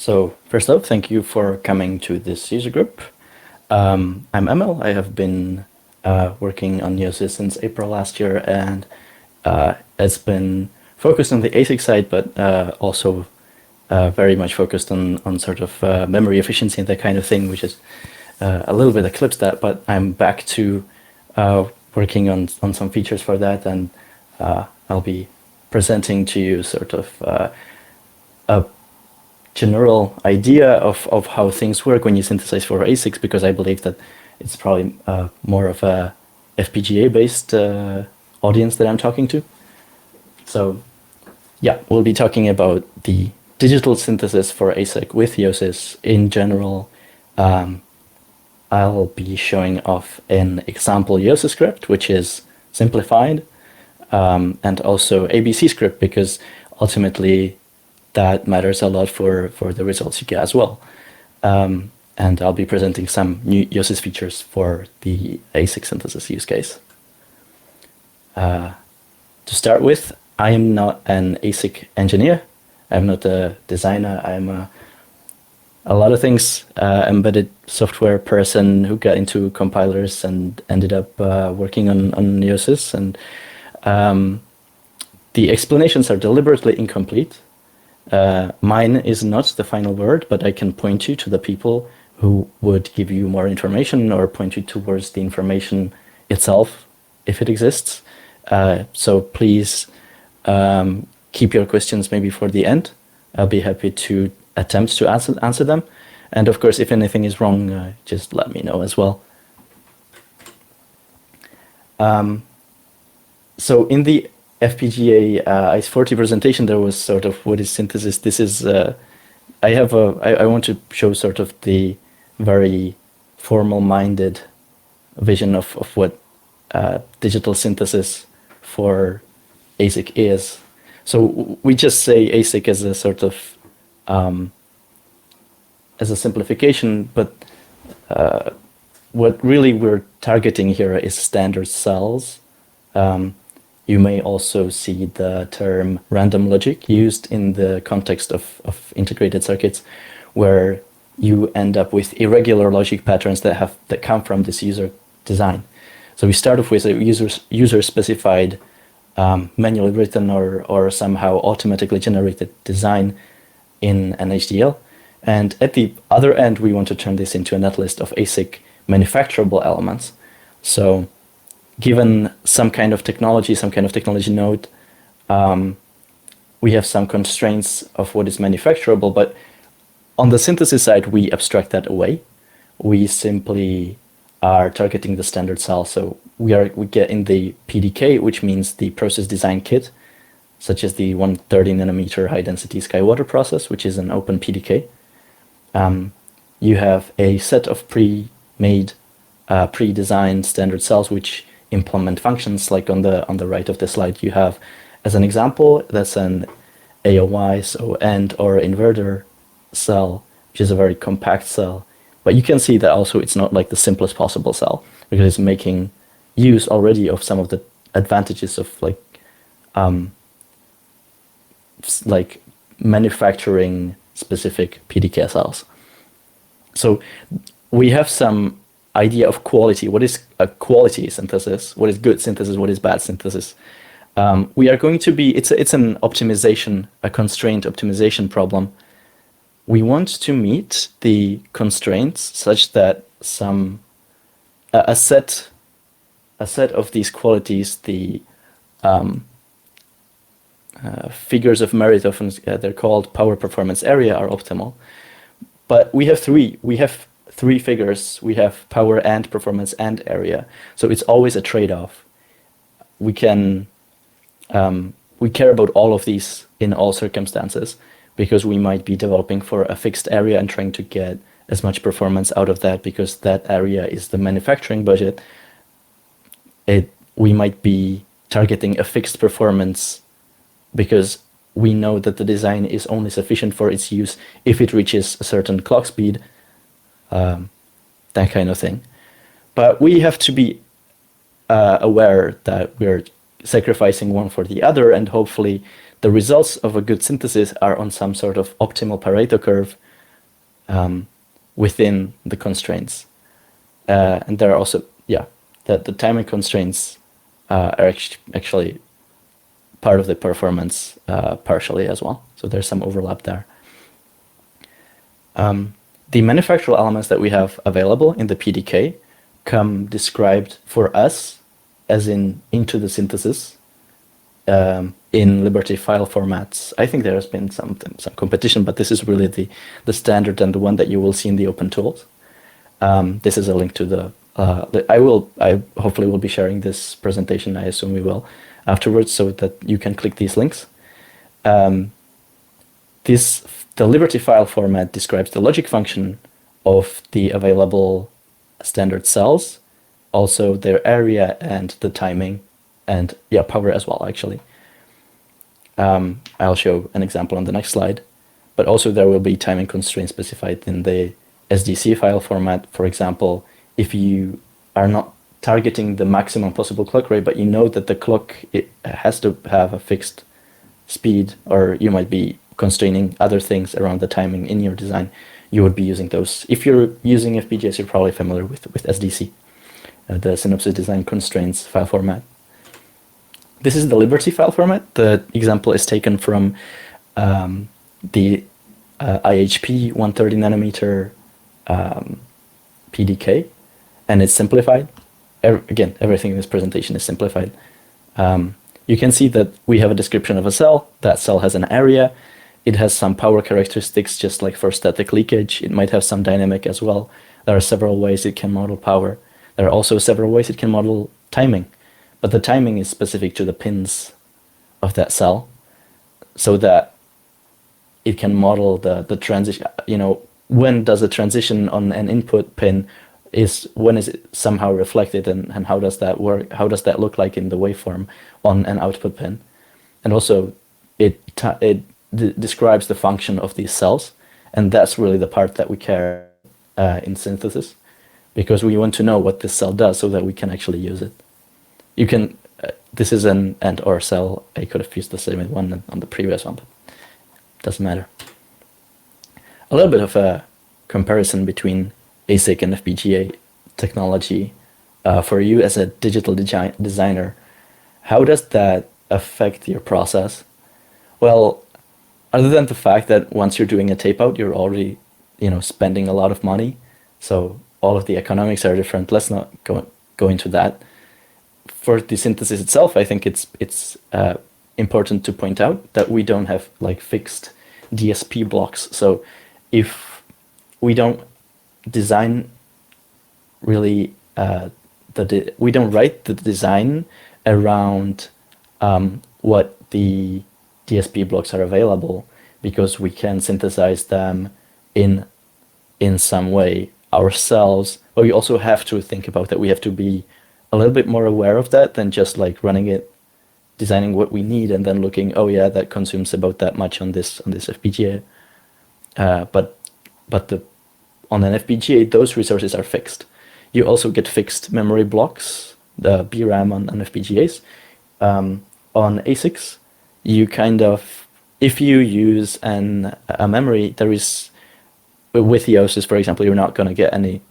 So first off, thank you for coming to this user group. I'm Emil. I have been working on Yosys since April last year, and it's been focused on the ASIC side, but also very much focused on sort of memory efficiency and that kind of thing, which is a little bit eclipsed that. But I'm back to working on some features for that, and I'll be presenting to you sort of a general idea of how things work when you synthesize for ASICs, because I believe that it's probably more of a FPGA-based audience that I'm talking to. So yeah, we'll be talking about the digital synthesis for ASIC with Yosys in general. I'll be showing off an example Yosys script, which is simplified, and also ABC script, because ultimately that matters a lot for the results you get as well. And I'll be presenting some new Yosys features for the ASIC synthesis use case. To start with, I am not an ASIC engineer. I'm not a designer. I'm a lot of things, embedded software person who got into compilers and ended up working on Yosys. And the explanations are deliberately incomplete. Mine is not the final word, but I can point you to the people who would give you more information or point you towards the information itself, if it exists. So please keep your questions maybe for the end. I'll be happy to attempt to answer them. And of course, if anything is wrong, just let me know as well. So in the FPGA ICE40 presentation, there was sort of what is synthesis. This is I want to show sort of the very formal-minded vision of what digital synthesis for ASIC is. So we just say ASIC as a sort of as a simplification, but what really we're targeting here is standard cells. You may also see the term random logic used in the context of integrated circuits, where you end up with irregular logic patterns that come from this user design. So we start off with a user-specified, manually written or somehow automatically generated design in an HDL. And at the other end, we want to turn this into a netlist of ASIC manufacturable elements. So given some kind of technology node, we have some constraints of what is manufacturable, but on the synthesis side, we abstract that away. We simply are targeting the standard cell. So we get in the PDK, which means the process design kit, such as the 130 nanometer high density Skywater process, which is an open PDK. You have a set of pre-made, pre-designed standard cells, which implement functions. Like on the right of the slide, you have, as an example, that's an AOI, so AND or inverter cell, which is a very compact cell. But you can see that also it's not like the simplest possible cell, because it's making use already of some of the advantages of like manufacturing specific PDK cells. So we have some idea of quality. What is a quality synthesis? What is good synthesis? What is bad synthesis? We are going to be, it's an optimization, a constraint optimization problem. We want to meet the constraints such that a set of these qualities, the figures of merit, often they're called power, performance, area, are optimal. But we have three figures. We have power and performance and area. So it's always a trade-off. We care about all of these in all circumstances, because we might be developing for a fixed area and trying to get as much performance out of that, because that area is the manufacturing budget. We might be targeting a fixed performance because we know that the design is only sufficient for its use if it reaches a certain clock speed, that kind of thing. But we have to be aware that we're sacrificing one for the other, and hopefully the results of a good synthesis are on some sort of optimal Pareto curve within the constraints. And there are also, the timing constraints are actually part of the performance partially as well. So there's some overlap there. The manufactural elements that we have available in the PDK come described for us as into the synthesis in Liberty file formats. I think there has been some competition, but this is really the standard and the one that you will see in the open tools. This is a link to the I hopefully will be sharing this presentation, I assume we will, afterwards, so that you can click these links. The Liberty file format describes the logic function of the available standard cells, also their area and the timing, and power as well, actually. I'll show an example on the next slide, but also there will be timing constraints specified in the SDC file format. For example, if you are not targeting the maximum possible clock rate, but you know that the clock has to have a fixed speed, or you might be constraining other things around the timing in your design, you would be using those. If you're using FPGAs, you're probably familiar with SDC, the Synopsys Design Constraints file format. This is the Liberty file format. The example is taken from the IHP 130 nanometer PDK, and it's simplified. Again, everything in this presentation is simplified. You can see that we have a description of a cell. That cell has an area. It has some power characteristics, just like for static leakage. It might have some dynamic as well. There are several ways it can model power. There are also several ways it can model timing, but the timing is specific to the pins of that cell, so that it can model the transition. When does a transition on an input pin when is it somehow reflected, and how does that work? How does that look like in the waveform on an output pin? And also it describes the function of these cells, and that's really the part that we care in synthesis, because we want to know what this cell does so that we can actually use it. You can, this is an and/or cell. I could have used the same one on the previous one, but it doesn't matter. A little bit of a comparison between ASIC and FPGA technology for you as a digital designer. How does that affect your process? Well, other than the fact that once you're doing a tape out, you're already, spending a lot of money. So all of the economics are different. Let's not go into that. For the synthesis itself, I think it's important to point out that we don't have like fixed DSP blocks. So if we don't design really, we don't write the design around what the DSP blocks are available, because we can synthesize them in some way ourselves. But we also have to think about that. We have to be a little bit more aware of that than just like running it, designing what we need, and then looking, oh yeah, that consumes about that much on this FPGA. But on an FPGA, those resources are fixed. You also get fixed memory blocks, the BRAM on FPGAs. On ASICs, you if you use a memory, there is, with Yosys, for example, you're not going to get any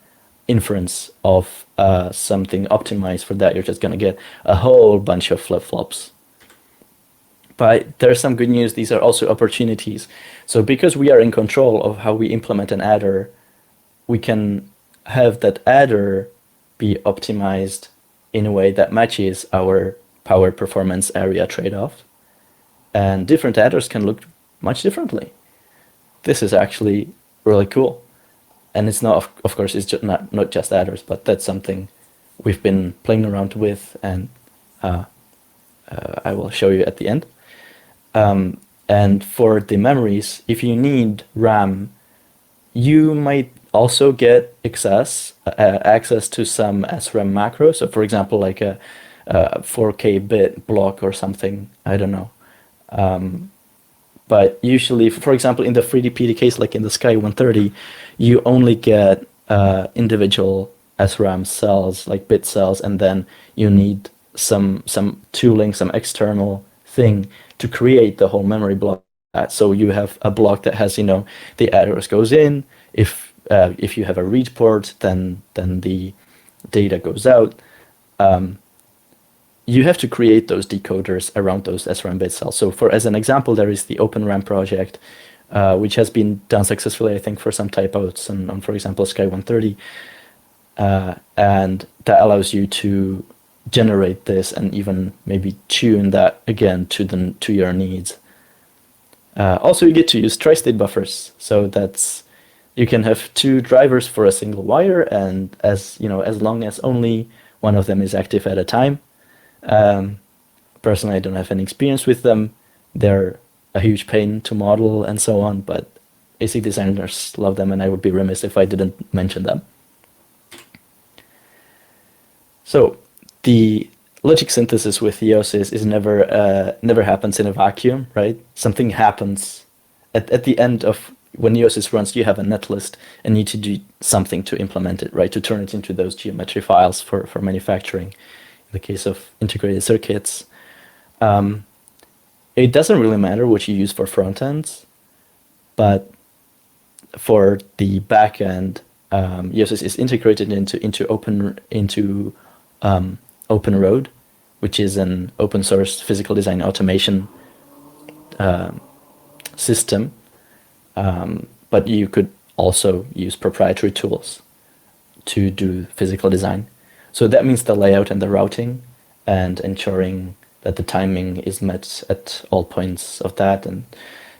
inference of something optimized for that. You're just going to get a whole bunch of flip-flops. But there's some good news. These are also opportunities. So because we are in control of how we implement an adder, we can have that adder be optimized in a way that matches our power performance area trade-off. And different adders can look much differently. This is actually really cool. And it's not, of course, it's just not just adders, but that's something we've been playing around with, and I will show you at the end. And for the memories, if you need RAM, you might also get access to some SRAM macros. So for example, like a 4K bit block or something, I don't know. But usually, for example, in the 3D PDKs, like in the Sky 130, you only get individual SRAM cells, like bit cells, and then you need some tooling, some external thing to create the whole memory block. So you have a block that has, the address goes in. If you have a read port, then the data goes out. You have to create those decoders around those SRAM bit cells. So as an example, there is the OpenRAM project, which has been done successfully, I think, for some typos on for example, Sky 130. And that allows you to generate this and even maybe tune that again to your needs. Also, you get to use tri-state buffers, so you can have two drivers for a single wire, and as long as only one of them is active at a time. Personally, I don't have any experience with them. They're a huge pain to model and so on, but ASIC designers love them, and I would be remiss if I didn't mention them. So the logic synthesis with Yosys is never happens in a vacuum, right? Something happens at the end of when Yosys runs. You have a netlist and need to do something to implement it, right? To turn it into those geometry files for manufacturing. In the case of integrated circuits, it doesn't really matter what you use for front ends, but for the back end, Yosys is integrated into OpenRoad, which is an open source physical design automation system, but you could also use proprietary tools to do physical design. So that means the layout and the routing and ensuring that the timing is met at all points of that, and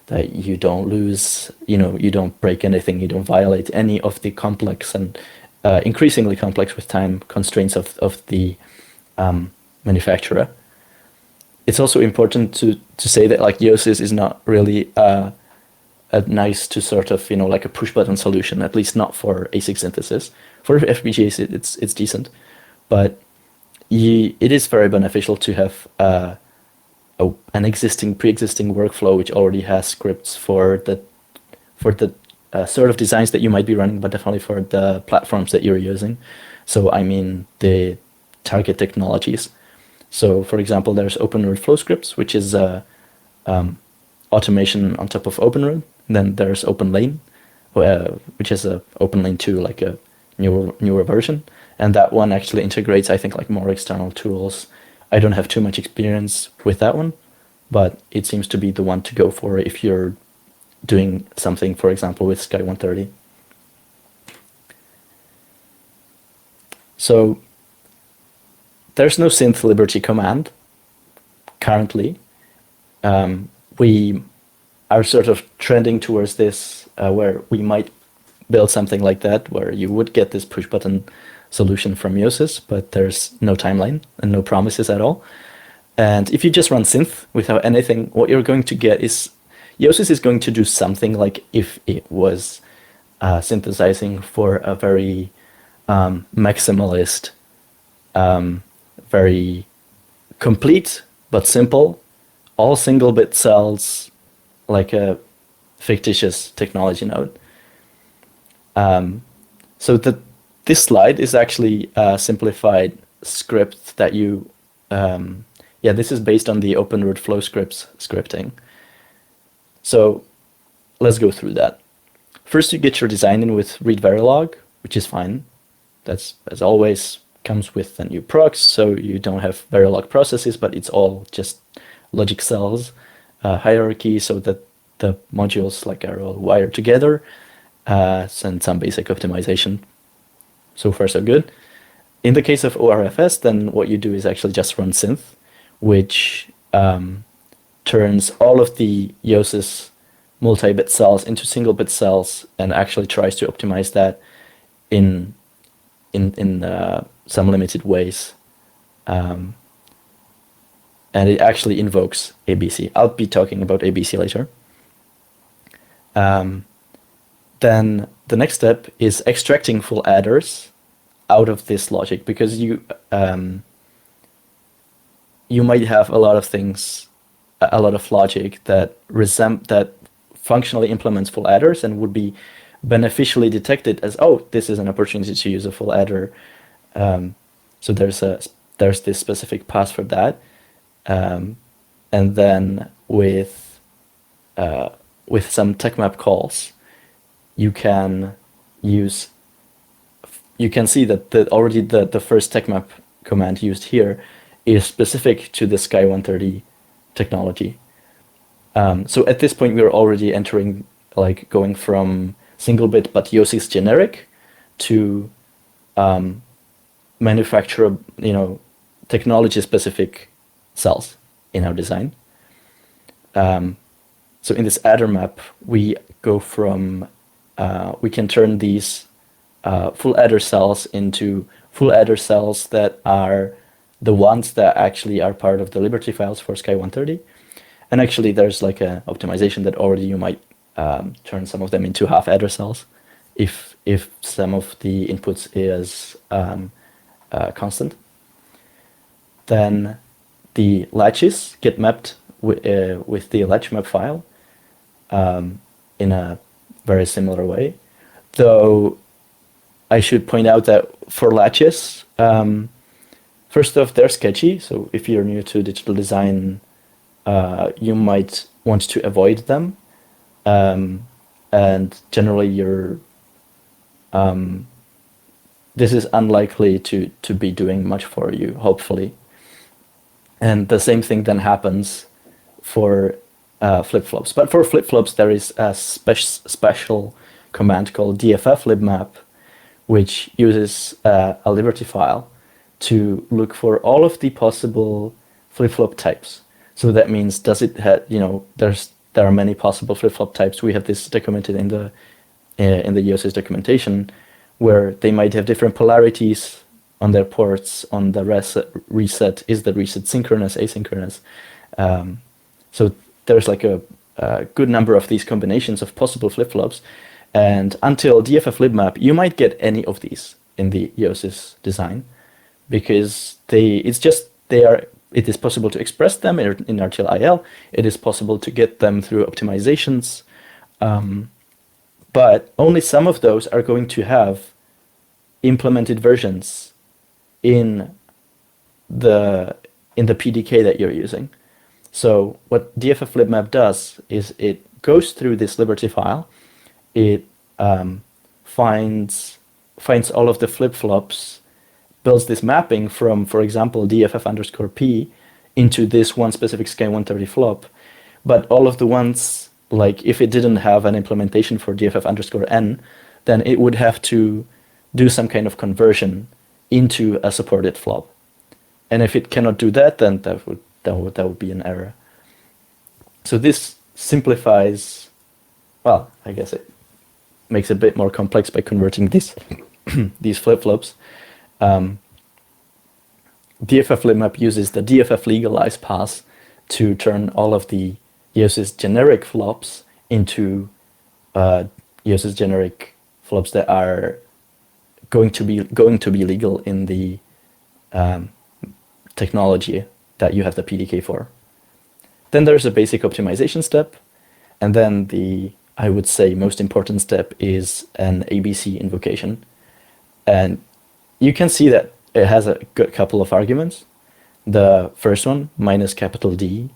that you don't lose, you don't break anything, you don't violate any of the complex and increasingly complex with time constraints of the manufacturer. It's also important to say that like Yosys is not really a nice to sort of like a push button solution, at least not for ASIC synthesis. For FPGAs it's decent, but it is very beneficial to have an pre-existing workflow which already has scripts for the sort of designs that you might be running, but definitely for the platforms that you're using. So I mean the target technologies. So for example, there's OpenRoad flow scripts, which is automation on top of OpenRoad. Then there's OpenLane, which is a OpenLane 2, like a newer version. And that one actually integrates, I think, like more external tools. I don't have too much experience with that one, but it seems to be the one to go for if you're doing something, for example, with Sky 130. So there's no synth liberty command currently. We are sort of trending towards this, where we might build something like that, where you would get this push button solution from Yosys, but there's no timeline and no promises at all. And if you just run synth without anything, what you're going to get is Yosys is going to do something like if it was synthesizing for a very maximalist, very complete but simple, all single bit cells, like a fictitious technology node. So this slide is actually a simplified script that this is based on the OpenRoad flow scripts scripting. So let's go through that. First, you get your design in with read Verilog, which is fine. That's, as always, comes with the new procs, so you don't have Verilog processes, but it's all just logic cells hierarchy, so that the modules are all wired together, and some basic optimization. So far, so good. In the case of ORFS, then what you do is actually just run synth, which turns all of the Yosys multi-bit cells into single-bit cells and actually tries to optimize that in some limited ways. And it actually invokes ABC. I'll be talking about ABC later. Then the next step is extracting full adders out of this logic, because you might have a lot of things, a lot of logic that functionally implements full adders and would be beneficially detected as, oh, this is an opportunity to use a full adder. So there's this specific path for that. And then with with some TechMap calls, you can see that already the first TechMap command used here is specific to the Sky 130 technology. So at this point, we're already entering, like, going from single bit but Yosys generic to manufacturer, technology specific cells in our design. So in this adder map, we go from, we can turn these full adder cells into full adder cells that are the ones that actually are part of the Liberty files for Sky 130. And actually there's like an optimization that already you might turn some of them into half adder cells if some of the inputs is constant. Then the latches get mapped with the latch map file in a very similar way. Though I should point out that for latches, first off, they're sketchy. So if you're new to digital design, you might want to avoid them. And generally, this is unlikely to be doing much for you, hopefully. And the same thing then happens for flip-flops. But for flip-flops, there is a special command called dff-libmap, which uses a Liberty file to look for all of the possible flip-flop types. So that means, does it have, there are many possible flip-flop types. We have this documented in the Yosys documentation, where they might have different polarities on their ports. On the reset, is the reset synchronous, asynchronous? So there's like a good number of these combinations of possible flip-flops. And until dff-libmap, you might get any of these in the Yosys design, because it is possible to express them in RTL-IL. It is possible to get them through optimizations, but only some of those are going to have implemented versions in the PDK that you're using. So what dff-libmap does is it goes through this Liberty file. It finds all of the flip-flops, builds this mapping from, for example, dff_p into this one specific Sky 130 flop. But all of the ones, like if it didn't have an implementation for dff_n, then it would have to do some kind of conversion into a supported flop. And if it cannot do that, then that would be an error. So this simplifies, well, I guess it makes it a bit more complex by converting these flip-flops. dff-libmap uses the dff legalize pass to turn all of the Yosys generic flops into Yosys generic flops that are going to be legal in the technology that you have the PDK for. Then there's a basic optimization step, and then I would say most important step is an ABC invocation. And you can see that it has a good couple of arguments. The first one, -D,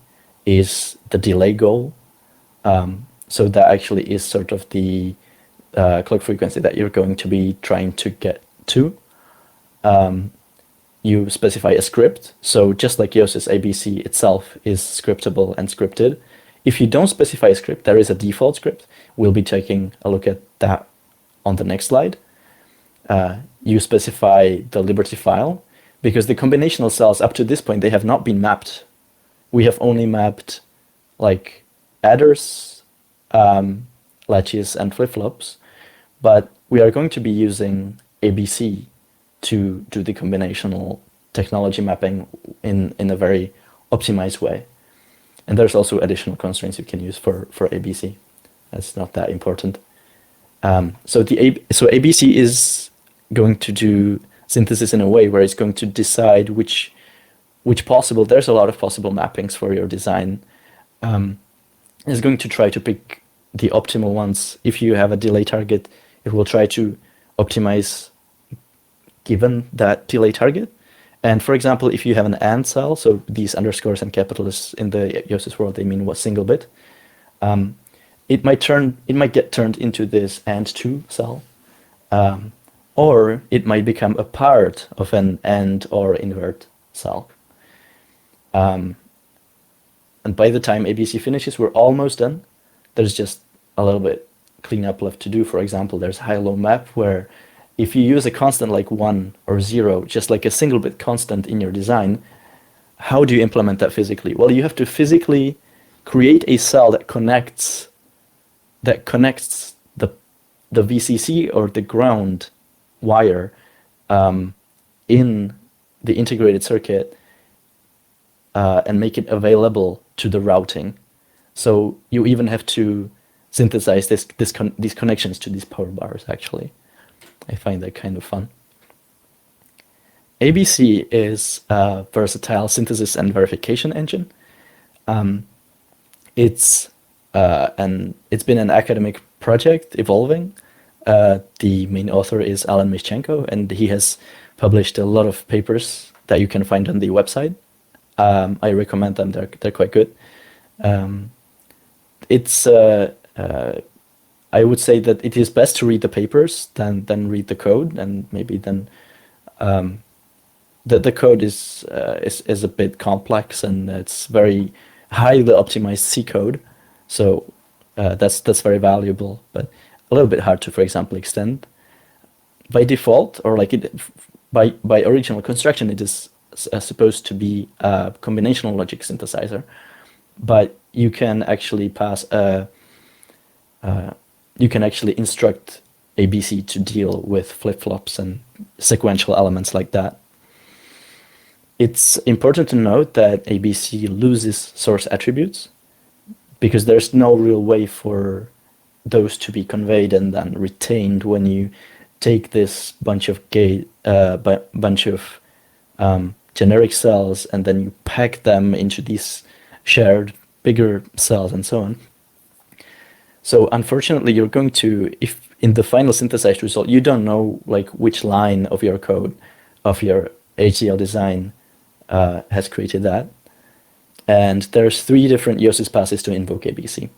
is the delay goal. So that actually is sort of the clock frequency that you're going to be trying to get to. You specify a script. So just like Yosys, ABC itself is scriptable and scripted. If you don't specify a script, there is a default script. We'll be taking a look at that on the next slide. You specify the Liberty file, because the combinational cells up to this point, they have not been mapped. We have only mapped like adders, latches, and flip-flops, but we are going to be using ABC to do the combinational technology mapping in a very optimized way. And there's also additional constraints you can use for ABC. That's not that important. So ABC is going to do synthesis in a way where it's going to decide which possible. There's a lot of possible mappings for your design. It's going to try to pick the optimal ones. If you have a delay target, it will try to optimize given that delay target. And for example, if you have an AND cell, so these underscores and capitals in the Yosys world, they mean what single bit. it might get turned into this AND2 cell, or it might become a part of an AND or invert cell. And by the time ABC finishes, we're almost done. There's just a little bit cleanup left to do. For example, there's high-low map, where if you use a constant like 1 or 0, just like a single bit constant in your design, how do you implement that physically? Well, you have to physically create a cell that connects the VCC or the ground wire in the integrated circuit and make it available to the routing. So you even have to synthesize these connections to these power bars, actually. I find that kind of fun. ABC is a versatile synthesis and verification engine. It's been an academic project evolving. The main author is Alan Mishchenko, and he has published a lot of papers that you can find on the website. I recommend them; they're quite good. I would say that it is best to read the papers than read the code, and maybe then the code is a bit complex, and it's very highly optimized C code, so that's very valuable, but a little bit hard to, for example, extend. By default, or like by original construction, it is supposed to be a combinational logic synthesizer, but you can actually you can actually instruct ABC to deal with flip-flops and sequential elements like that. It's important to note that ABC loses source attributes because there's no real way for those to be conveyed and then retained when you take this bunch of generic cells and then you pack them into these shared bigger cells and so on. So unfortunately, you're going to, if in the final synthesized result, you don't know like which line of your code, of your HCL design has created that. And there's 3 different Yosys passes to invoke ABC.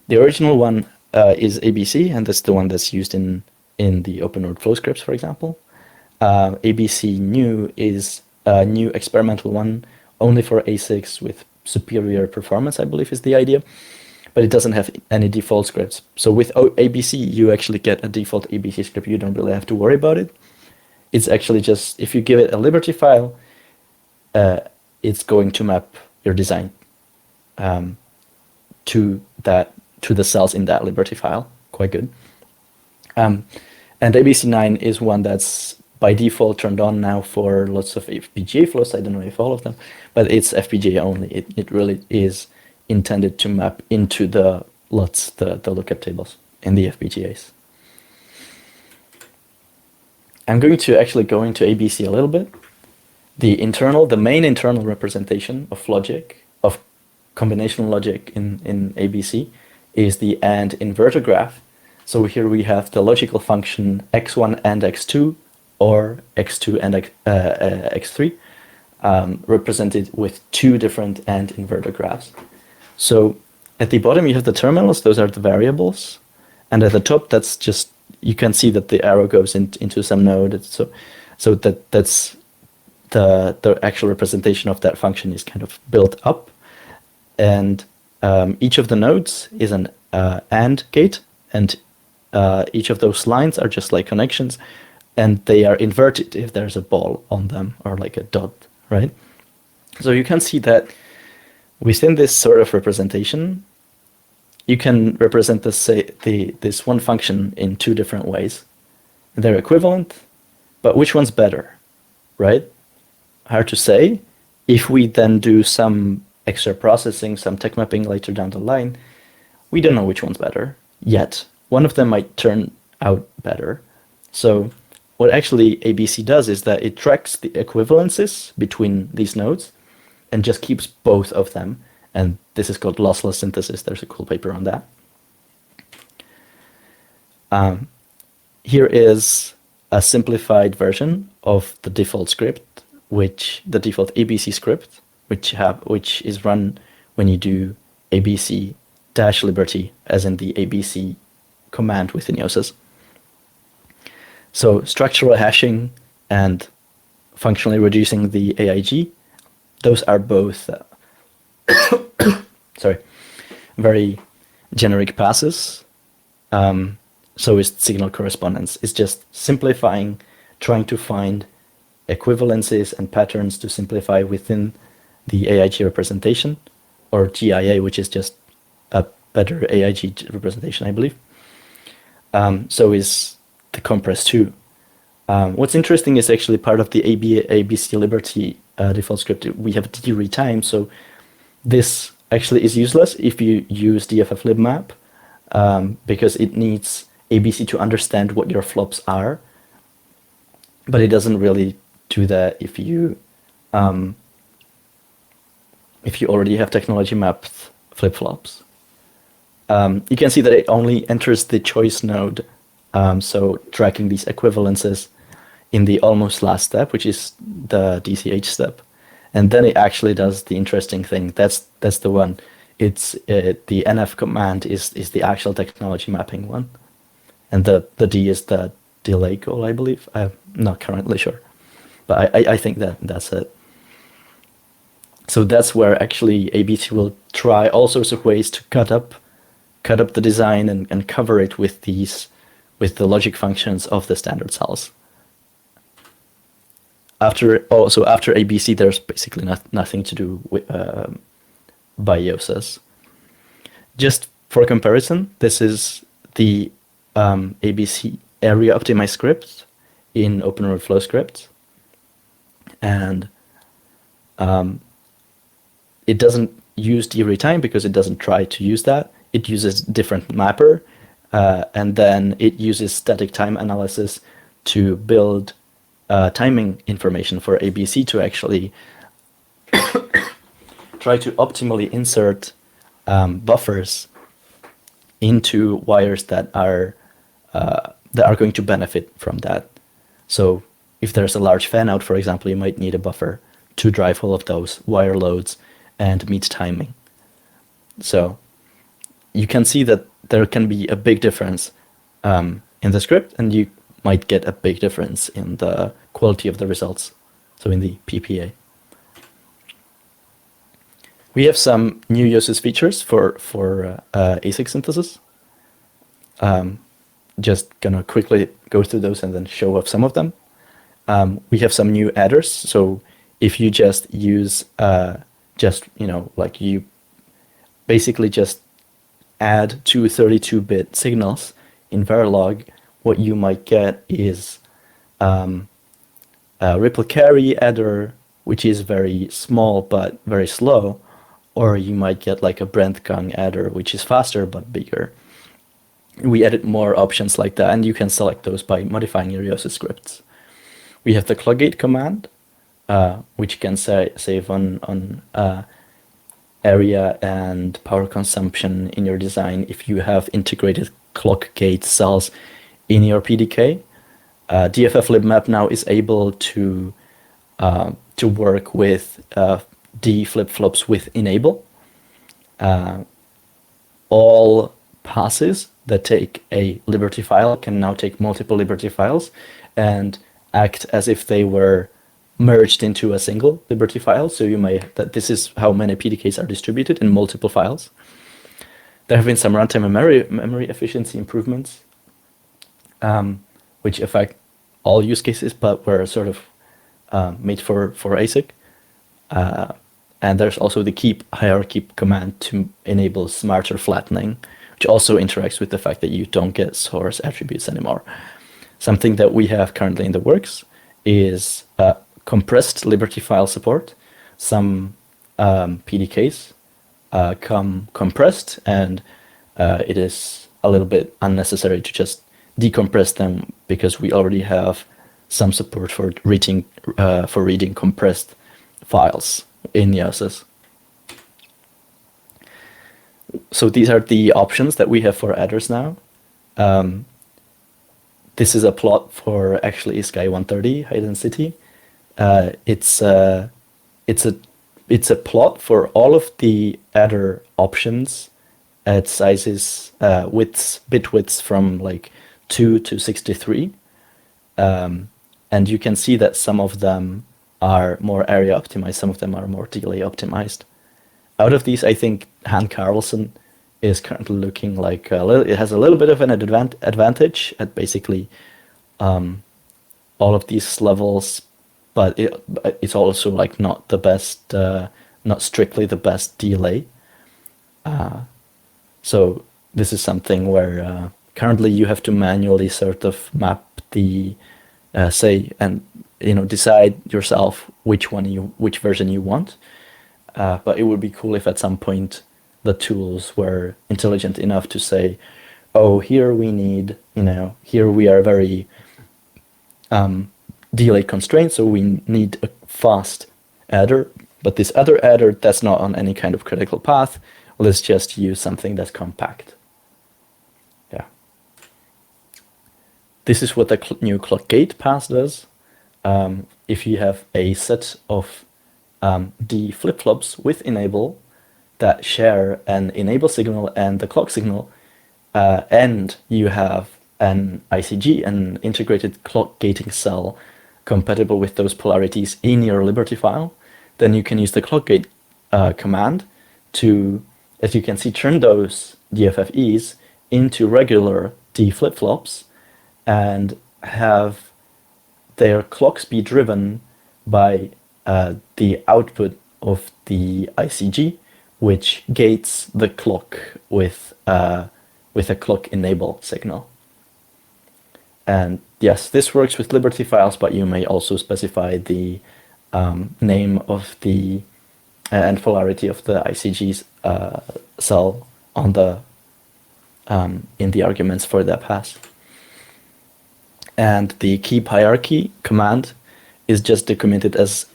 The original one is ABC, and that's the one that's used in the OpenWorld flow scripts, for example. ABC new is a new experimental one, only for ASICs with superior performance, I believe is the idea. But it doesn't have any default scripts. So with ABC, you actually get a default ABC script. You don't really have to worry about it. It's actually just, if you give it a Liberty file, it's going to map your design to the cells in that Liberty file. Quite good. And ABC9 is one that's by default turned on now for lots of FPGA flows. I don't know if all of them, but it's FPGA only. It really is intended to map into the LUTs, the lookup tables in the FPGAs. I'm going to actually go into ABC a little bit. The main internal representation of logic, of combinational logic in ABC, is the AND inverter graph. So here we have the logical function x1 and x2, or x2 and x3, represented with 2 different AND inverter graphs. So at the bottom you have the terminals, those are the variables, and at the top that's just, you can see that the arrow goes into some node. So that's the actual representation of that function is kind of built up, and each of the nodes is an AND gate, and each of those lines are just like connections, and they are inverted if there's a ball on them or like a dot, right? So you can see that within this sort of representation, you can represent this one function in 2 different ways. They're equivalent, but which one's better, right? Hard to say. If we then do some extra processing, some tech mapping later down the line, we don't know which one's better yet. One of them might turn out better. So what actually ABC does is that it tracks the equivalences between these nodes and just keeps both of them. And this is called lossless synthesis. There's a cool paper on that. Here is a simplified version of the default script, the default ABC script, which is run when you do ABC -liberty, as in the ABC command within Yosys. So structural hashing and functionally reducing the AIG, those are both very generic passes. So is signal correspondence. It's just simplifying, trying to find equivalences and patterns to simplify within the AIG representation, or GIA, which is just a better AIG representation, I believe. So is the compress too. What's interesting is actually part of the ABC Liberty default script, we have d-retime, so this actually is useless if you use dff-libmap, because it needs ABC to understand what your flops are, but it doesn't really do that if you already have technology mapped flip-flops. You can see that it only enters the choice node, so tracking these equivalences in the almost last step, which is the DCH step. And then it actually does the interesting thing. That's the one. It's the NF command is the actual technology mapping one. And the D is the delay goal, I believe. I'm not currently sure. But I think that's it. So that's where actually ABC will try all sorts of ways to cut up the design and cover it with the logic functions of the standard cells. After ABC, there's basically nothing to do with, by Yosys. Just for comparison, this is the ABC area optimized script in OpenWorld Flow script, and it doesn't use d-retime because it doesn't try to use that. It uses different mapper, and then it uses static time analysis to build timing information for ABC to actually try to optimally insert buffers into wires that are going to benefit from that. So if there's a large fan out, for example, you might need a buffer to drive all of those wire loads and meet timing. So you can see that there can be a big difference in the script, and you might get a big difference in the quality of the results, so in the PPA. We have some new Yosys features for ASIC synthesis. Just gonna quickly go through those and then show off some of them. We have some new adders, so if you just use you basically just add two 32-bit signals in Verilog, what you might get is a ripple carry adder, which is very small but very slow, or you might get like a Brent-Gang adder, which is faster but bigger. We added more options like that, and you can select those by modifying your Yosys scripts. We have the clock gate command, which can save on area and power consumption in your design if you have integrated clock gate cells in your PDK. DFF-libmap now is able to work with D flip-flops with enable. All passes that take a Liberty file can now take multiple Liberty files and act as if they were merged into a single Liberty file. So this is how many PDKs are distributed in multiple files. There have been some runtime memory efficiency improvements, which affect all use cases, but were sort of made for ASIC. And there's also the keep hierarchy command to enable smarter flattening, which also interacts with the fact that you don't get source attributes anymore. Something that we have currently in the works is compressed Liberty file support. Some PDKs come compressed, and it is a little bit unnecessary to just decompress them because we already have some support for reading compressed files in Yosys. So these are the options that we have for adders now. This is a plot for actually Sky 130 high density. It's a plot for all of the adder options at sizes, bit widths from like 2 to 63. And you can see that some of them are more area optimized, some of them are more delay optimized. Out of these, I think Han Carlson is currently looking like it has a little bit of an advantage at basically all of these levels, but it's also like not the best, not strictly the best delay. So this is something where currently you have to manually sort of map the say and decide yourself which version you want. But it would be cool if at some point the tools were intelligent enough to say, oh, here we need, here we are very delay constrained, so we need a fast adder, but this other adder that's not on any kind of critical path, let's just use something that's compact. Yeah. This is what the new clock gate pass does. If you have a set of D flip-flops with enable that share an enable signal and the clock signal, and you have an ICG, an integrated clock gating cell compatible with those polarities in your Liberty file, then you can use the clock gate command to, as you can see, turn those DFFEs into regular D flip-flops and have their clocks be driven by the output of the ICG, which gates the clock with a clock enable signal. And yes, this works with Liberty files, but you may also specify the name of the and polarity of the ICG's cell on the in the arguments for that pass. And the keep hierarchy command is just documented as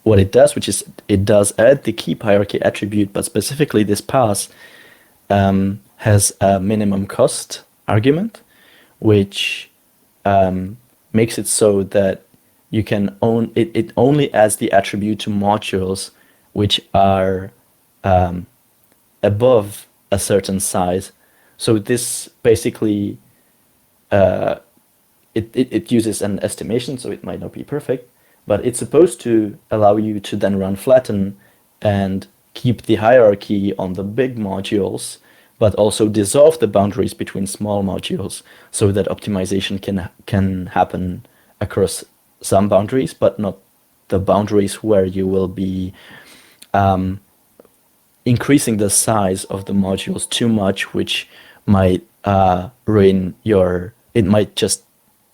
what it does, which is it does add the keep hierarchy attribute, but specifically this pass has a minimum cost argument, which makes it so that you can it only adds the attribute to modules which are above a certain size. So this basically it uses an estimation, so it might not be perfect, but it's supposed to allow you to then run flatten and keep the hierarchy on the big modules, but also dissolve the boundaries between small modules so that optimization can happen across some boundaries, but not the boundaries where you will be increasing the size of the modules too much, which might ruin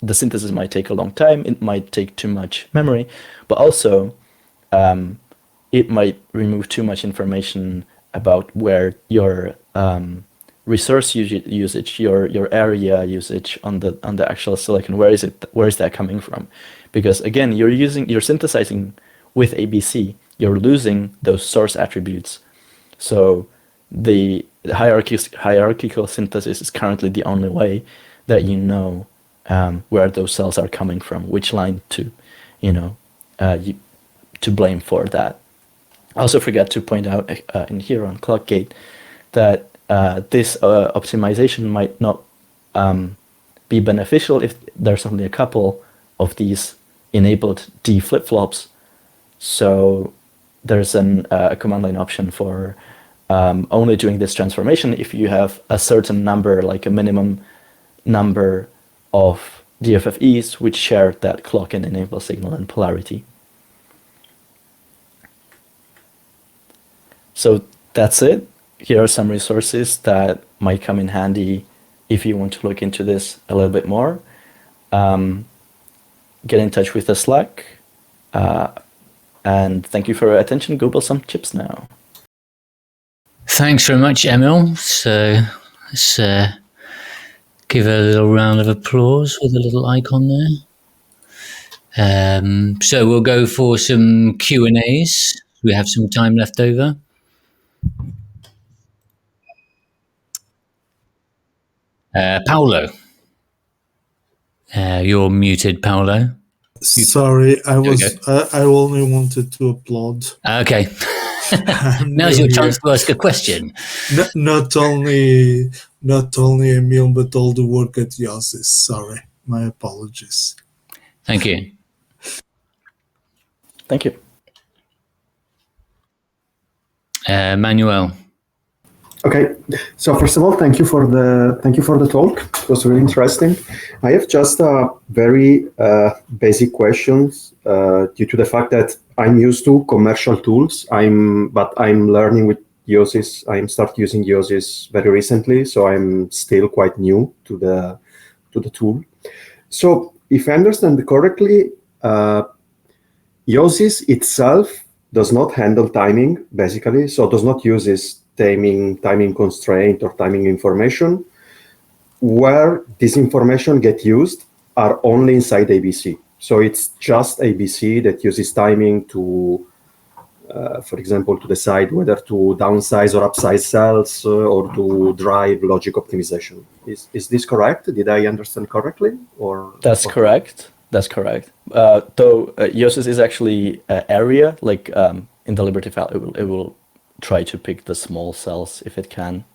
the synthesis might take a long time, it might take too much memory, but also it might remove too much information about where your resource usage, your area usage on the actual silicon, where is that coming from? Because again, you're synthesizing with ABC, you're losing those source attributes. So the hierarchical synthesis is currently the only way that you know where those cells are coming from, which line to blame for that. I also forgot to point out in here on ClockGate that this optimization might not be beneficial if there's only a couple of these enabled D flip-flops. So there's a command line option for only doing this transformation if you have a certain number, like a minimum number of DFFEs which share that clock and enable signal and polarity. So that's it. Here are some resources that might come in handy if you want to look into this a little bit more. Get in touch with the Slack. And thank you for your attention. Go build some chips now. Thanks very much, Emil. So let's give a little round of applause with a little icon there. So we'll go for some Q&As. We have some time left over. Paolo. You're muted, Paolo. Sorry, I only wanted to applaud. Okay. I'm Now's new your here. chance to ask a question. Not only Emil, but all the work at Yosys. Sorry, my apologies. Thank you. Thank you. Manuel. Okay, so first of all, thank you for the talk. It was really interesting. I have just very basic questions due to the fact that I'm used to commercial tools. But I'm learning with Yosys. I'm start using Yosys very recently, so I'm still quite new to the tool. So if I understand correctly, Yosys itself does not handle timing, basically, so does not use this timing constraint or timing information. Where this information get used are only inside ABC. So it's just ABC that uses timing to, for example, to decide whether to downsize or upsize cells or to drive logic optimization. Is this correct? Did I understand correctly? That's correct. That's correct. Though Yosys is actually area, like in the Liberty file, it will try to pick the small cells if it can.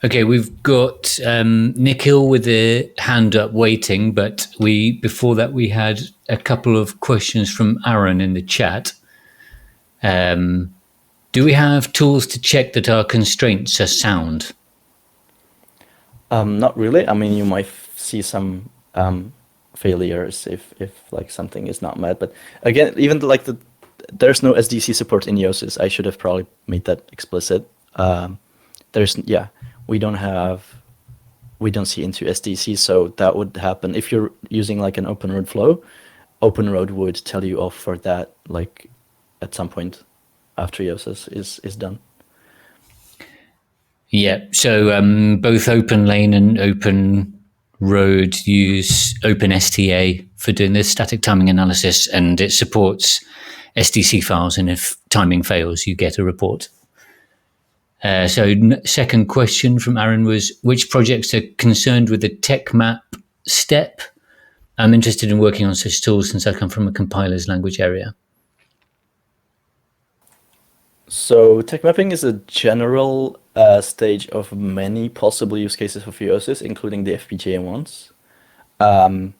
Okay, we've got Nikhil with a hand up waiting, but before that we had a couple of questions from Aaron in the chat. Do we have tools to check that our constraints are sound? Not really. I mean, you might see some failures if like something is not met. But again, even there's no SDC support in Yosys. I should have probably made that explicit. We don't see into SDC, so that would happen if you're using like an open road flow. Open road would tell you off for that, like at some point after Yosys is done. Yeah, so both OpenLane and OpenRoad use OpenSTA for doing this static timing analysis, and it supports SDC files, and if timing fails, you get a report. Second question from Aaron was, which projects are concerned with the tech map step? I'm interested in working on such tools since I come from a compiler's language area. So tech mapping is a general stage of many possible use cases of Yosys, including the FPGA ones. I'm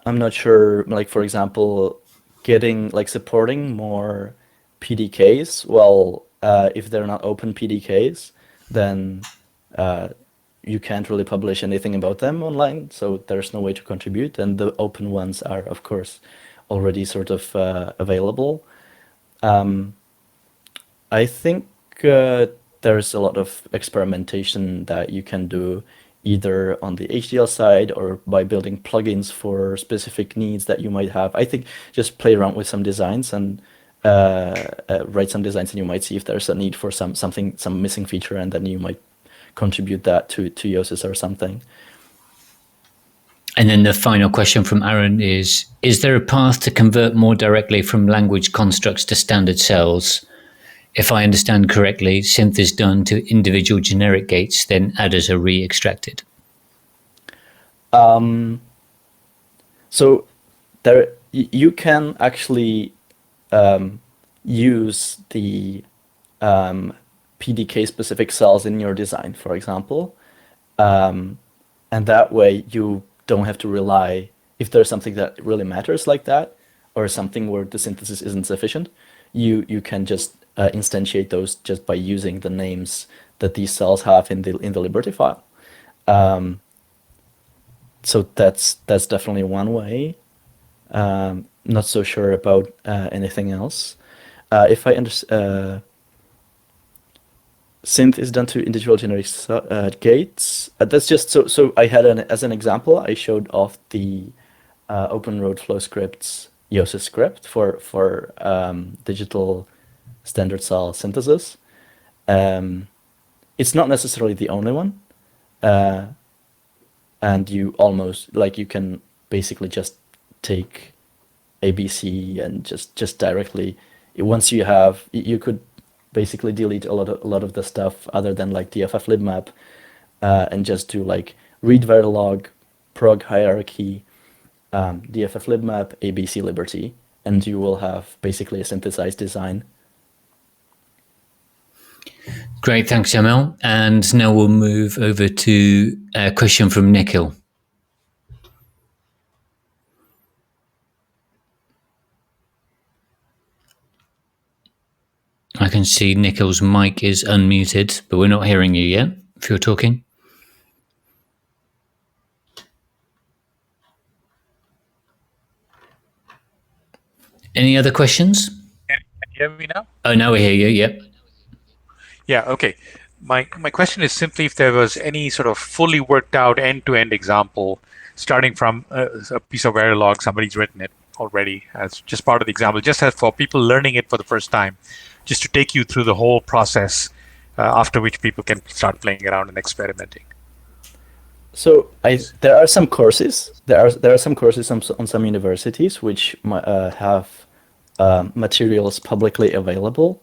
not sure, like for example, supporting more PDKs. Well, if they're not open PDKs, then you can't really publish anything about them online, so there's no way to contribute. And the open ones are, of course, already sort of available. I think there's a lot of experimentation that you can do either on the HDL side or by building plugins for specific needs that you might have. I think just play around with some designs and write some designs, and you might see if there's a need for some missing feature, and then you might contribute that to Yosys or something. And then the final question from Aaron is there a path to convert more directly from language constructs to standard cells? If I understand correctly, synth is done to individual generic gates, then adders are re-extracted. So you can actually use the PDK-specific cells in your design, for example, and that way you don't have to rely, if there's something that really matters like that, or something where the synthesis isn't sufficient, you can just instantiate those just by using the names that these cells have in the Liberty file. So that's definitely one way. Not so sure about anything else. If I understand, synth is done to individual generic gates. That's just so I had as an example, I showed off the open road flow scripts Yosys script for digital standard cell synthesis. It's not necessarily the only one, and you can basically just take ABC and just directly, once you could basically delete a lot of the stuff other than like DFF libmap, and just do like read verilog, prog hierarchy, DFF libmap, ABC Liberty, and you will have basically a synthesized design. Great, thanks, Emil. And now we'll move over to a question from Nikhil. I can see Nikhil's mic is unmuted, but we're not hearing you yet, if you're talking. Any other questions? Can you hear me now? Oh, now we hear you, yep. Yeah, okay. My question is simply if there was any sort of fully worked out end-to-end example, starting from a piece of Verilog, somebody's written it already as just part of the example, just as for people learning it for the first time, just to take you through the whole process, after which people can start playing around and experimenting. So there are some courses. There are some courses on some universities which have materials publicly available.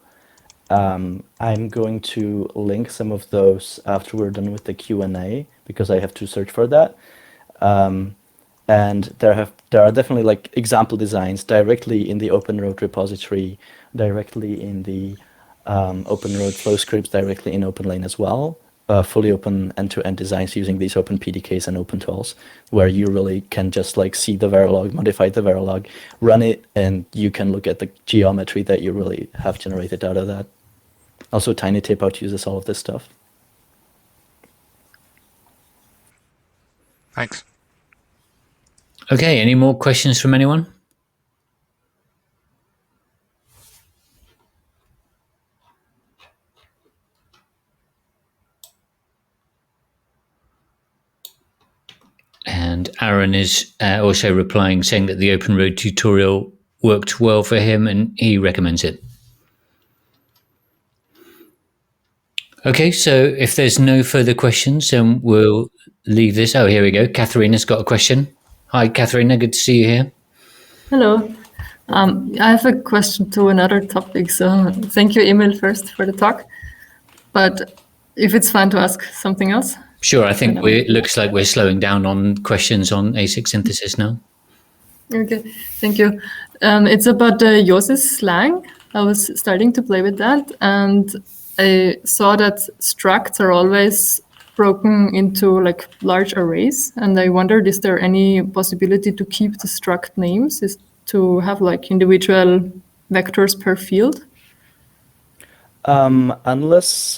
I'm going to link some of those after we're done with the Q&A because I have to search for that. And there are definitely like example designs directly in the OpenRoad repository, directly in the OpenRoad flow scripts, directly in OpenLane as well. Fully open end-to-end designs using these open PDKs and open tools, where you really can just like see the Verilog, modify the Verilog, run it, and you can look at the geometry that you really have generated out of that. Also, Tiny Tapeout uses all of this stuff. Thanks. Okay, any more questions from anyone? And Aaron is also replying, saying that the OpenRoad tutorial worked well for him and he recommends it. Okay, so if there's no further questions, then we'll leave this. Oh, here we go. Katharina's got a question. Hi, Katharina. Good to see you here. Hello. I have a question to another topic. So thank you, Emil, first for the talk. But if it's fine to ask something else. Sure. I think it looks like we're slowing down on questions on ASIC synthesis now. Okay, thank you. It's about the Yosys slang. I was starting to play with that, and I saw that structs are always broken into like large arrays, and I wondered, is there any possibility to keep the struct names, is to have like individual vectors per field? Unless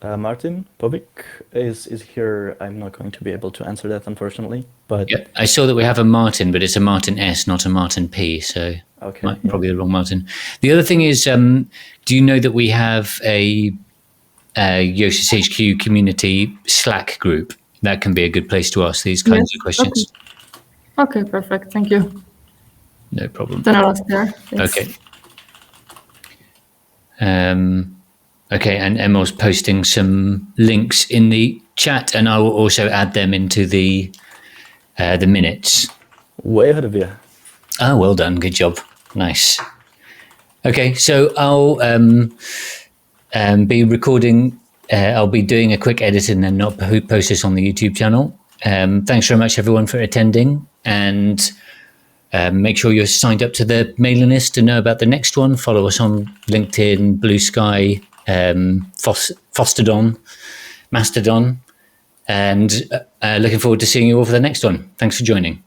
Martin Povik is here, I'm not going to be able to answer that, unfortunately. But yeah, I saw that we have a Martin, but it's a Martin S, not a Martin P. So okay, probably the wrong Martin. The other thing is, do you know that we have a Yosys HQ community Slack group? That can be a good place to ask these kinds of questions. Okay, perfect. Thank you. No problem. Then I'll ask there. Thanks. Okay. Okay, and Emil's posting some links in the chat, and I will also add them into the minutes. Way ahead of you. Oh, well done. Good job. Nice. Okay, so I'll be recording. I'll be doing a quick edit and then not post this on the YouTube channel. Thanks very much, everyone, for attending, and make sure you're signed up to the mailing list to know about the next one. Follow us on LinkedIn, Blue Sky, Fostodon, Mastodon, and looking forward to seeing you all for the next one. Thanks for joining.